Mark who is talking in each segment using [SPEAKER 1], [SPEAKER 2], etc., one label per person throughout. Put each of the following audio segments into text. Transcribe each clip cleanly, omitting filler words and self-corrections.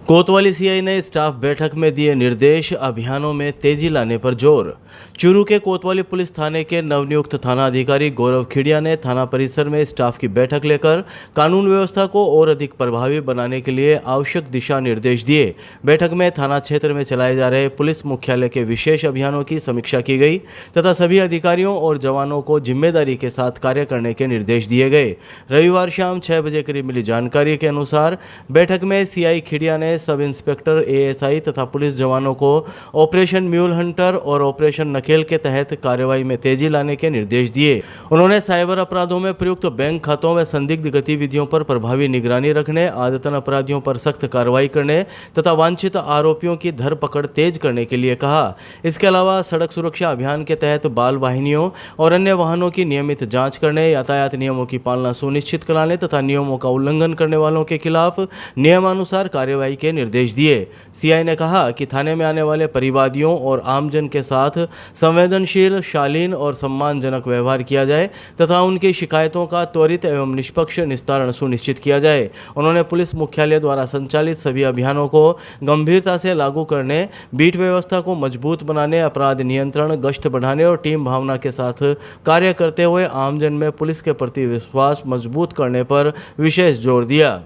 [SPEAKER 1] कोतवाली सीआई ने स्टाफ बैठक में दिए निर्देश, अभियानों में तेजी लाने पर जोर। चूरू के कोतवाली पुलिस थाने के नवनियुक्त थाना अधिकारी गौरव खिड़िया ने थाना परिसर में स्टाफ की बैठक लेकर कानून व्यवस्था को और अधिक प्रभावी बनाने के लिए आवश्यक दिशा निर्देश दिए। बैठक में थाना क्षेत्र में चलाए जा रहे पुलिस मुख्यालय के विशेष अभियानों की समीक्षा की गई तथा सभी अधिकारियों और जवानों को जिम्मेदारी के साथ कार्य करने के निर्देश दिए गए। रविवार शाम 6 बजे करीब मिली जानकारी के अनुसार बैठक में सीआई खिड़िया ने सब इंस्पेक्टर, एएसआई तथा पुलिस जवानों को ऑपरेशन म्यूल हंटर और ऑपरेशन नकेल के तहत कार्रवाई में तेजी लाने के निर्देश दिए। उन्होंने साइबर अपराधों में प्रयुक्त बैंक खातों व संदिग्ध गतिविधियों पर प्रभावी निगरानी रखने, आदतन अपराधियों पर सख्त कार्रवाई करने तथा वांछित आरोपियों की धरपकड़ तेज करने के लिए कहा। इसके अलावा सड़क सुरक्षा अभियान के तहत बाल वाहिनियों और अन्य वाहनों की नियमित जांच करने, यातायात नियमों की पालना सुनिश्चित कराने तथा नियमों का उल्लंघन करने वालों के खिलाफ नियमानुसार कार्रवाई के निर्देश दिए। सीआई ने कहा कि थाने में आने वाले परिवादियों और आमजन के साथ संवेदनशील, शालीन और सम्मानजनक व्यवहार किया जाए तथा उनकी शिकायतों का त्वरित एवं निष्पक्ष निस्तारण सुनिश्चित किया जाए। उन्होंने पुलिस मुख्यालय द्वारा संचालित सभी अभियानों को गंभीरता से लागू करने, बीट व्यवस्था को मजबूत बनाने, अपराध नियंत्रण, गश्त बढ़ाने और टीम भावना के साथ कार्य करते हुए आमजन में पुलिस के प्रति विश्वास मजबूत करने पर विशेष जोर दिया।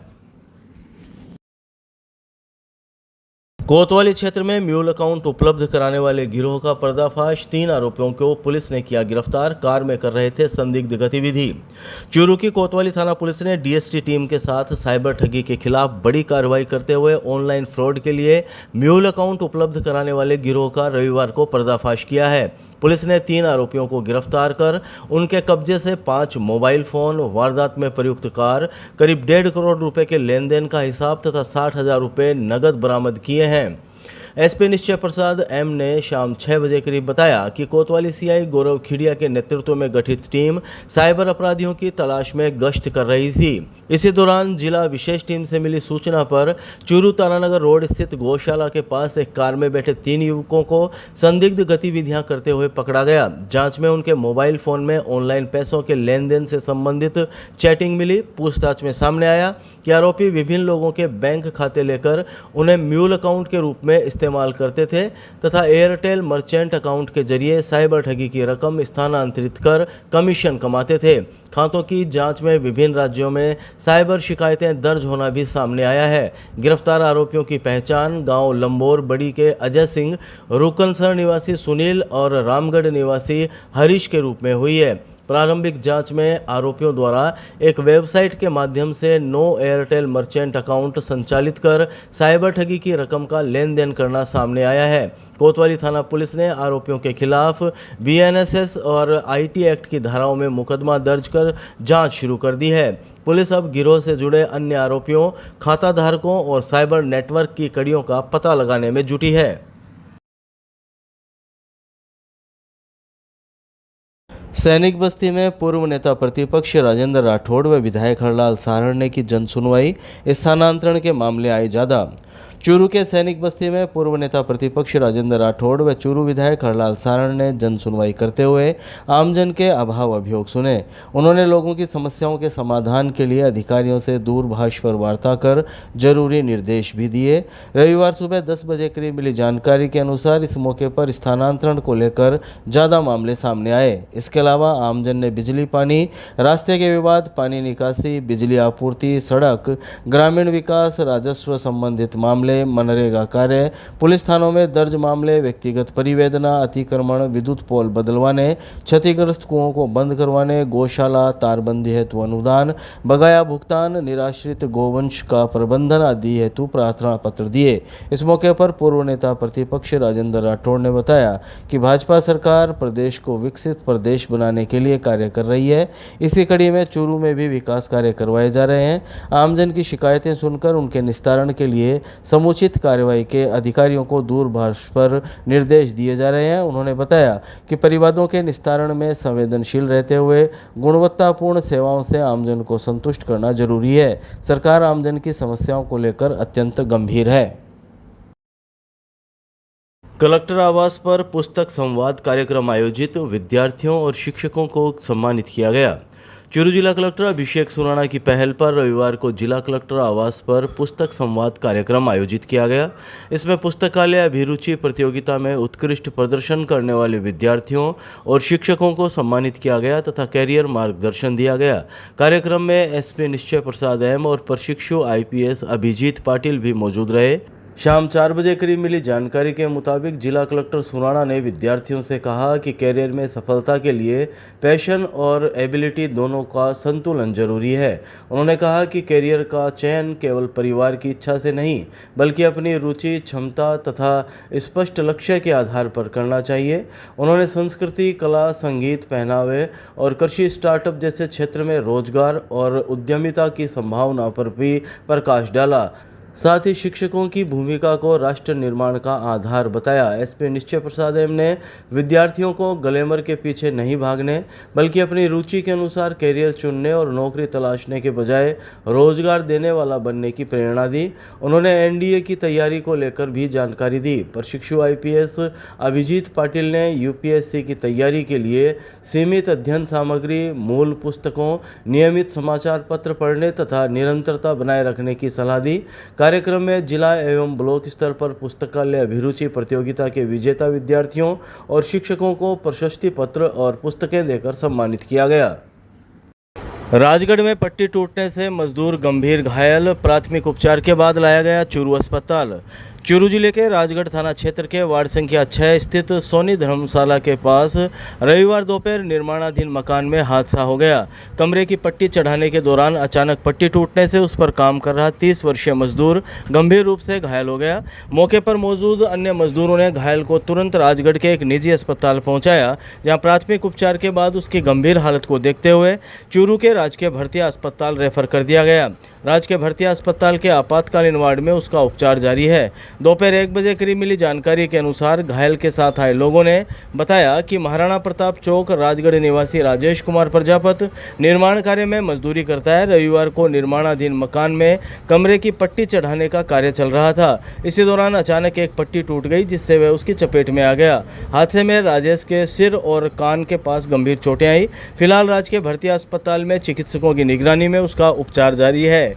[SPEAKER 1] कोतवाली क्षेत्र में म्यूल अकाउंट उपलब्ध कराने वाले गिरोह का पर्दाफाश, 3 आरोपियों को पुलिस ने किया गिरफ्तार। कार में कर रहे थे संदिग्ध गतिविधि। चूरू की कोतवाली थाना पुलिस ने डीएसटी टीम के साथ साइबर ठगी के खिलाफ बड़ी कार्रवाई करते हुए ऑनलाइन फ्रॉड के लिए म्यूल अकाउंट उपलब्ध कराने वाले गिरोह का रविवार को पर्दाफाश किया है। पुलिस ने 3 आरोपियों को गिरफ्तार कर उनके कब्जे से 5 मोबाइल फोन, वारदात में प्रयुक्त कार, करीब 1.5 करोड़ रुपए के लेन देन का हिसाब तथा 60,000 रुपये नगद बरामद किए हैं। एसपी निश्चय प्रसाद एम ने शाम 6 बजे करीब बताया कि कोतवाली सीआई गौरव खिड़िया के नेतृत्व में गठित टीम साइबर अपराधियों की तलाश में गश्त कर रही थी। इसी दौरान जिला विशेष टीम से मिली सूचना पर चूरू तारानगर रोड स्थित गौशाला के पास एक कार में बैठे 3 युवकों को संदिग्ध गतिविधियां करते हुए पकड़ा गया। जांच में उनके मोबाइल फोन में ऑनलाइन पैसों के लेन देन से संबंधित चैटिंग मिली। पूछताछ में सामने आया कि आरोपी विभिन्न लोगों के बैंक खाते लेकर उन्हें म्यूल अकाउंट के रूप में इस्तेमाल करते थे तथा एयरटेल मर्चेंट अकाउंट के जरिए साइबर ठगी की रकम स्थानांतरित कर कमीशन कमाते थे। खातों की जांच में विभिन्न राज्यों में साइबर शिकायतें दर्ज होना भी सामने आया है। गिरफ्तार आरोपियों की पहचान गांव लंबोर बड़ी के अजय सिंह, रुकनसर निवासी सुनील और रामगढ़ निवासी हरीश के रूप में हुई है। प्रारंभिक जांच में आरोपियों द्वारा एक वेबसाइट के माध्यम से नो एयरटेल मर्चेंट अकाउंट संचालित कर साइबर ठगी की रकम का लेन देन करना सामने आया है। कोतवाली थाना पुलिस ने आरोपियों के खिलाफ बीएनएसएस और आईटी एक्ट की धाराओं में मुकदमा दर्ज कर जांच शुरू कर दी है। पुलिस अब गिरोह से जुड़े अन्य आरोपियों, खाता धारकों और साइबर नेटवर्क की कड़ियों का पता लगाने में जुटी है। सैनिक बस्ती में पूर्व नेता प्रतिपक्ष राजेंद्र राठौड़ व विधायक हरलाल सारण ने की जन सुनवाई, स्थानांतरण के मामले आए ज्यादा। चूरू के सैनिक बस्ती में पूर्व नेता प्रतिपक्ष राजेंद्र राठौड़ व चूरू विधायक हरलाल सारण ने जन सुनवाई करते हुए आमजन के अभाव अभियोग सुने। उन्होंने लोगों की समस्याओं के समाधान के लिए अधिकारियों से दूरभाष पर वार्ता कर जरूरी निर्देश भी दिए। रविवार सुबह 10 बजे करीब मिली जानकारी के अनुसार इस मौके पर स्थानांतरण को लेकर ज़्यादा मामले सामने आए। इसके अलावा आमजन ने बिजली, पानी, रास्ते के विवाद, पानी निकासी, बिजली आपूर्ति, सड़क, ग्रामीण विकास, राजस्व संबंधित मामले, मनरेगा कार्य, पुलिस थानों में दर्ज मामले, व्यक्तिगत परिवेदना, अतिक्रमण, विद्युत पोल बदलवाने, क्षतिग्रस्त कुओं को बंद करवाने, गौशाला, तारबंदी हेतु अनुदान, बकाया भुगतान, निराश्रित गोवंश का प्रबंधन आदि हेतु प्रार्थना पत्र दिए। इस मौके पर पूर्व नेता प्रतिपक्ष राजेंद्र राठौड़ ने बताया कि भाजपा सरकार प्रदेश को विकसित प्रदेश बनाने के लिए कार्य कर रही है। इसी कड़ी में चूरू में भी विकास कार्य करवाए जा रहे हैं। आमजन की शिकायतें सुनकर उनके निस्तारण के लिए समुचित कार्रवाई के अधिकारियों को दूरभाष पर निर्देश दिए जा रहे हैं। उन्होंने बताया कि परिवादों के निस्तारण में संवेदनशील रहते हुए गुणवत्तापूर्ण सेवाओं से आमजन को संतुष्ट करना जरूरी है। सरकार आमजन की समस्याओं को लेकर अत्यंत गंभीर है। कलेक्टर आवास पर पुस्तक संवाद कार्यक्रम आयोजित, विद्यार्थियों और शिक्षकों को सम्मानित किया गया। चूरू जिला कलेक्टर अभिषेक सुराणा की पहल पर रविवार को जिला कलेक्टर आवास पर पुस्तक संवाद कार्यक्रम आयोजित किया गया। इसमें पुस्तकालय अभिरुचि प्रतियोगिता में उत्कृष्ट प्रदर्शन करने वाले विद्यार्थियों और शिक्षकों को सम्मानित किया गया तथा कैरियर मार्गदर्शन दिया गया। कार्यक्रम में एसपी निश्चय प्रसाद एम और प्रशिक्षु आईपीएस अभिजीत पाटिल भी मौजूद रहे। शाम 4 बजे करीब मिली जानकारी के मुताबिक जिला कलेक्टर सुराणा ने विद्यार्थियों से कहा कि कैरियर में सफलता के लिए पैशन और एबिलिटी दोनों का संतुलन जरूरी है। उन्होंने कहा कि कैरियर का चयन केवल परिवार की इच्छा से नहीं बल्कि अपनी रुचि, क्षमता तथा स्पष्ट लक्ष्य के आधार पर करना चाहिए। उन्होंने संस्कृति, कला, संगीत, पहनावे और कृषि, स्टार्टअप जैसे क्षेत्र में रोजगार और उद्यमिता की संभावना पर भी प्रकाश डाला। साथ ही शिक्षकों की भूमिका को राष्ट्र निर्माण का आधार बताया। एसपी निश्चय प्रसाद एम ने विद्यार्थियों को ग्लैमर के पीछे नहीं भागने बल्कि अपनी रुचि के अनुसार कैरियर चुनने और नौकरी तलाशने के बजाय रोजगार देने वाला बनने की प्रेरणा दी। उन्होंने एनडीए की तैयारी को लेकर भी जानकारी दी। प्रशिक्षु आईपीएस अभिजीत पाटिल ने यूपीएससी की तैयारी के लिए सीमित अध्ययन सामग्री, मूल पुस्तकों, नियमित समाचार पत्र पढ़ने तथा निरंतरता बनाए रखने की सलाह दी। कार्यक्रम में जिला एवं ब्लॉक स्तर पर पुस्तकालय अभिरुचि प्रतियोगिता के विजेता विद्यार्थियों और शिक्षकों को प्रशस्ति पत्र और पुस्तकें देकर सम्मानित किया गया। राजगढ़ में पट्टी टूटने से मजदूर गंभीर घायल, प्राथमिक उपचार के बाद लाया गया चूरू अस्पताल। चूरू जिले के राजगढ़ थाना क्षेत्र के वार्ड संख्या 6 स्थित सोनी धर्मशाला के पास रविवार दोपहर निर्माणाधीन मकान में हादसा हो गया। कमरे की पट्टी चढ़ाने के दौरान अचानक पट्टी टूटने से उस पर काम कर रहा 30 वर्षीय मजदूर गंभीर रूप से घायल हो गया। मौके पर मौजूद अन्य मजदूरों ने घायल को तुरंत राजगढ़ के एक निजी अस्पताल पहुंचाया, जहां प्राथमिक उपचार के बाद उसकी गंभीर हालत को देखते हुए चूरू के राजकीय भर्तिया अस्पताल रेफर कर दिया गया। राजकीय भर्तिया अस्पताल के आपातकालीन वार्ड में उसका उपचार जारी है। दोपहर 1 बजे करीब मिली जानकारी के अनुसार घायल के साथ आए लोगों ने बताया कि महाराणा प्रताप चौक राजगढ़ निवासी राजेश कुमार प्रजापत निर्माण कार्य में मजदूरी करता है। रविवार को निर्माणाधीन मकान में कमरे की पट्टी चढ़ाने का कार्य चल रहा था। इसी दौरान अचानक एक पट्टी टूट गई, जिससे वह उसकी चपेट में आ गया। हादसे में राजेश के सिर और कान के पास गंभीर चोटें आई। फिलहाल राजकीय भर्तिया अस्पताल में चिकित्सकों की निगरानी में उसका उपचार जारी है।